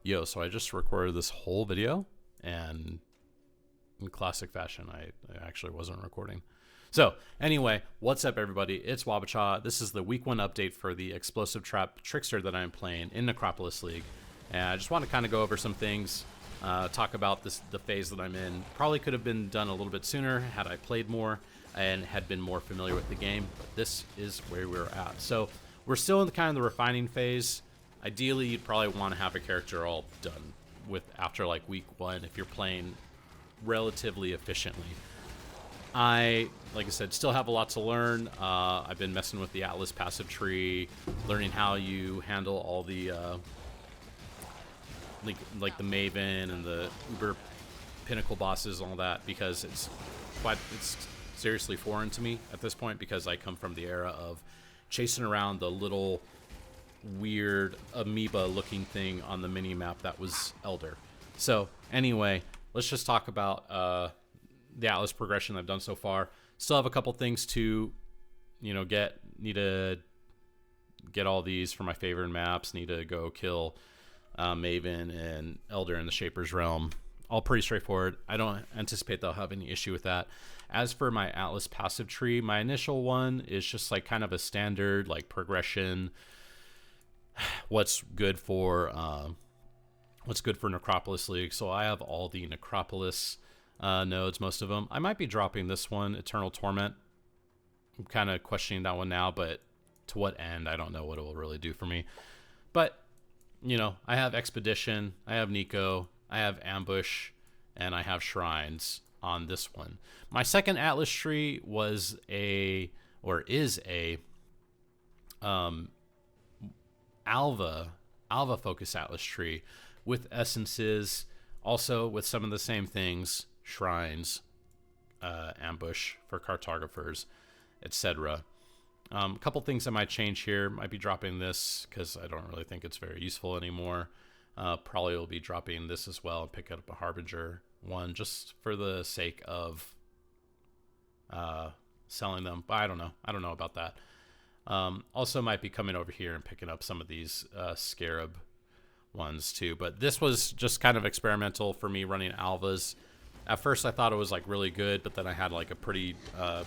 Yo, so I just recorded this whole video, and in classic fashion, I actually wasn't recording. So, anyway, what's up, everybody? It's Wabacha. This is the week 1 update for the Explosive Trap Trickster that I'm playing in Necropolis League. And I just want to kind of go over some things, talk about the phase that I'm in. Probably could have been done a little bit sooner had I played more and had been more familiar with the game, but this is where we're at. So, we're still in the refining phase. Ideally, you'd probably want to have a character all done with after like week 1 if you're playing relatively efficiently. Like I said, still have a lot to learn. I've been messing with the Atlas passive tree, learning how you handle all the like the Maven and the Uber Pinnacle bosses and all that, because it's seriously foreign to me at this point, because I come from the era of chasing around the little weird amoeba looking thing on the mini map that was Elder. So anyway, let's just talk about the Atlas progression I've done so far. Still have a couple things to need to get all these for my favorite maps. Need to go kill Maven and Elder in the Shaper's Realm. All pretty straightforward. I don't anticipate they'll have any issue with that. As for my Atlas passive tree, my initial one is just like kind of a standard like progression. What's good for Necropolis League. So I have all the Necropolis nodes, most of them. I might be dropping this one, Eternal Torment. I'm kind of questioning that one now, but to what end? I don't know what it will really do for me. But, I have Expedition, I have Nico, I have Ambush, and I have Shrines on this one. My second Atlas tree is a Alva focus Atlas tree with essences, also with some of the same things, shrines, ambush for cartographers, etc. A couple things I might change here. Might be dropping this because I don't really think it's very useful anymore. Probably will be dropping this as well and pick up a Harbinger one just for the sake of selling them, but I don't know about that. Also might be coming over here and picking up some of these Scarab ones too, but this was just kind of experimental for me running Alvas. At first I thought it was like really good, but then I had like I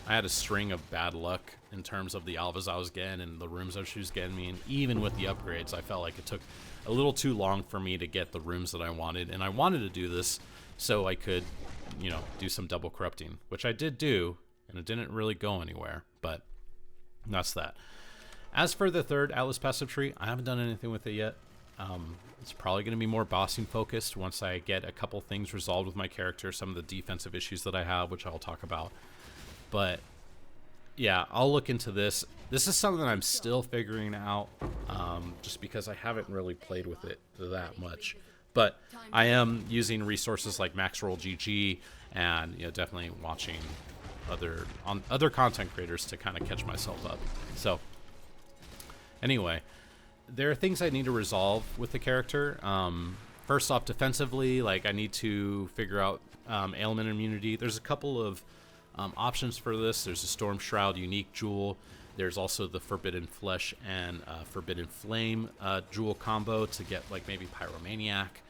had a string of bad luck in terms of the Alvas I was getting and the rooms I was getting me, and even with the upgrades I felt like it took a little too long for me to get the rooms that I wanted, and I wanted to do this so I could do some double corrupting, which I did do, and it didn't really go anywhere, but that's that. As for the third Atlas passive tree, I haven't done anything with it yet. It's probably going to be more bossing focused once I get a couple things resolved with my character, some of the defensive issues that I have, which I'll talk about. But yeah, I'll look into this. This is something that I'm still figuring out, just because I haven't really played with it that much. But I am using resources like Maxroll GG and definitely watching other content creators to kind of catch myself up. So anyway, there are things I need to resolve with the character. First off, defensively, like I need to figure out ailment immunity. There's a couple of options for this. There's a Storm Shroud unique jewel. There's also the Forbidden Flesh and Forbidden Flame jewel combo to get like maybe Pyromaniac.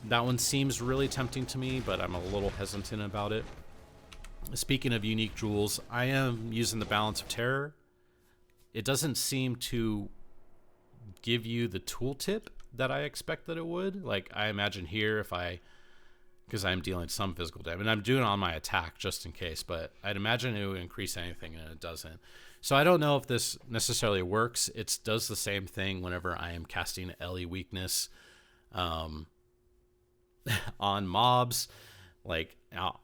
That one seems really tempting to me, but I'm a little hesitant about it. Speaking of unique jewels, I am using the Balance of Terror. It doesn't seem to give you the tooltip that I expect that it would. Like I imagine here, because I'm dealing some physical damage, and I'm doing it on my attack just in case, but I'd imagine it would increase anything, and it doesn't. So I don't know if this necessarily works. It does the same thing whenever I am casting Ellie weakness on mobs. Like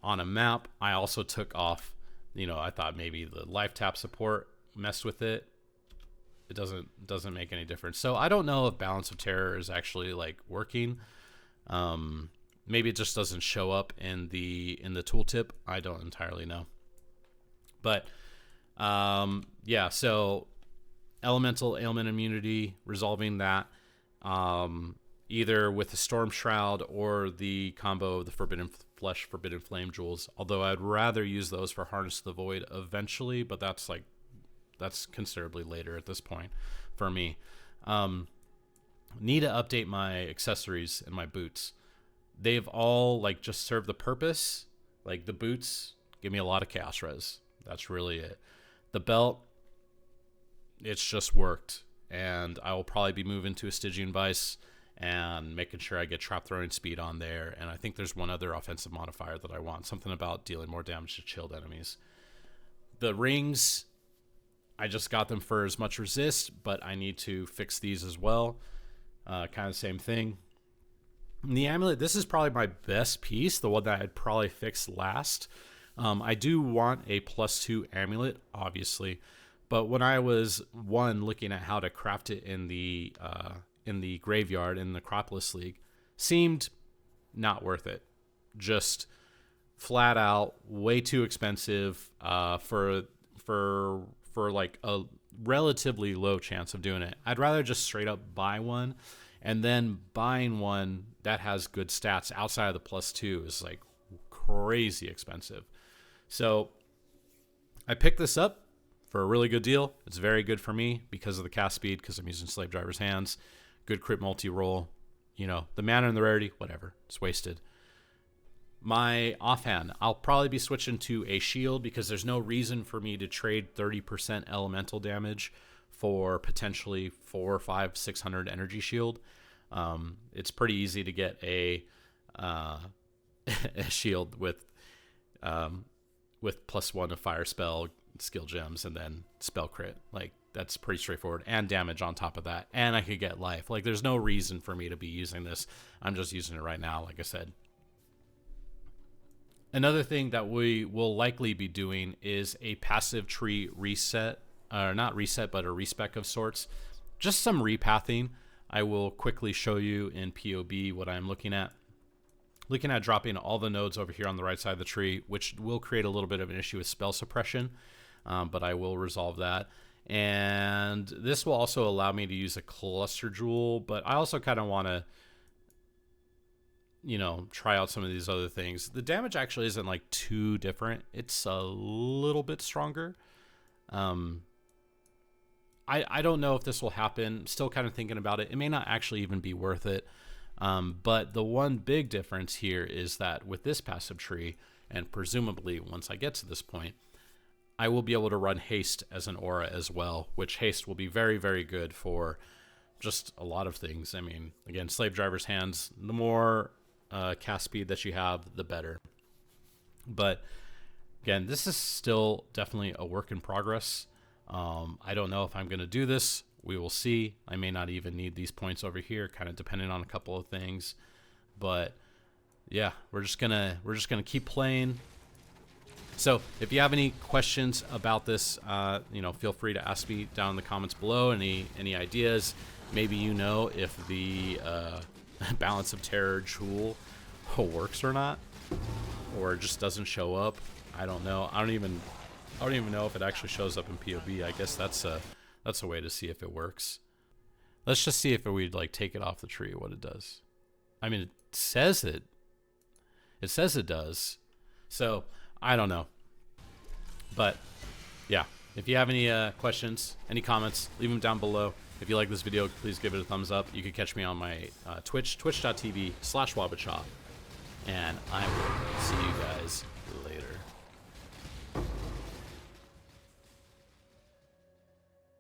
on a map, I also took off, I thought maybe the life tap support messed with it. It doesn't make any difference. So I don't know if Balance of Terror is actually like working. Maybe it just doesn't show up in the tooltip. I don't entirely know. But yeah, so elemental ailment immunity, resolving that. Either with the Storm Shroud or the combo of the Forbidden Flesh, Forbidden Flame jewels. Although I'd rather use those for Harness the Void eventually, but that's considerably later at this point for me. Need to update my accessories and my boots. They've all like just served the purpose. Like the boots give me a lot of chaos res. That's really it. The belt, it's just worked. And I will probably be moving to a Stygian Vice and making sure I get trap throwing speed on there. And I think there's one other offensive modifier that I want. Something about dealing more damage to chilled enemies. The rings, I just got them for as much resist, but I need to fix these as well. Kind of same thing. And the amulet, this is probably my best piece, the one that I'd probably fix last. I do want a +2 amulet, obviously, but when I was looking at how to craft it in the graveyard in the Necropolis League, seemed not worth it. Just flat out way too expensive for like a relatively low chance of doing it. I'd rather just straight up buy one, and then buying one that has good stats outside of the +2 is like crazy expensive. So I picked this up for a really good deal. It's very good for me because of the cast speed, because I'm using Slave Driver's Hands. Good crit multi-roll. You know, the mana and the rarity, whatever. It's wasted. My offhand, I'll probably be switching to a shield because there's no reason for me to trade 30% elemental damage for potentially 400, 500, 600 energy shield. It's pretty easy to get a shield with +1 of fire spell, skill gems, and then spell crit. Like, that's pretty straightforward, and damage on top of that. And I could get life. Like, there's no reason for me to be using this. I'm just using it right now, like I said. Another thing that we will likely be doing is a passive tree reset, or not reset, but a respec of sorts. Just some repathing. I will quickly show you in POB what I'm looking at. Looking at dropping all the nodes over here on the right side of the tree, which will create a little bit of an issue with spell suppression, but I will resolve that. And this will also allow me to use a cluster jewel, but I also kind of want to, you know, try out some of these other things. The damage actually isn't like too different. It's a little bit stronger. I don't know if this will happen. Still kind of thinking about it. It may not actually even be worth it. But the one big difference here is that with this passive tree, and presumably once I get to this point, I will be able to run haste as an aura as well, which haste will be very, very good for just a lot of things. I mean, again, Slave Driver's Hands, the more cast speed that you have, the better. But again, this is still definitely a work in progress. I don't know if I'm going to do this. We will see. I may not even need these points over here, kind of depending on a couple of things. But yeah, we're just gonna keep playing. So if you have any questions about this, you know, feel free to ask me down in the comments below. Any ideas? Maybe you know if the Balance of Terror jewel works or not, or just doesn't show up. I don't know. I don't even know if it actually shows up in POB. I guess that's a way to see if it works. Let's just see if we'd like take it off the tree, what it does. I mean, it says it does. So I don't know. But yeah, if you have any questions, any comments, leave them down below. If you like this video, please give it a thumbs up. You can catch me on my Twitch, twitch.tv/Wabachop. And I will see you guys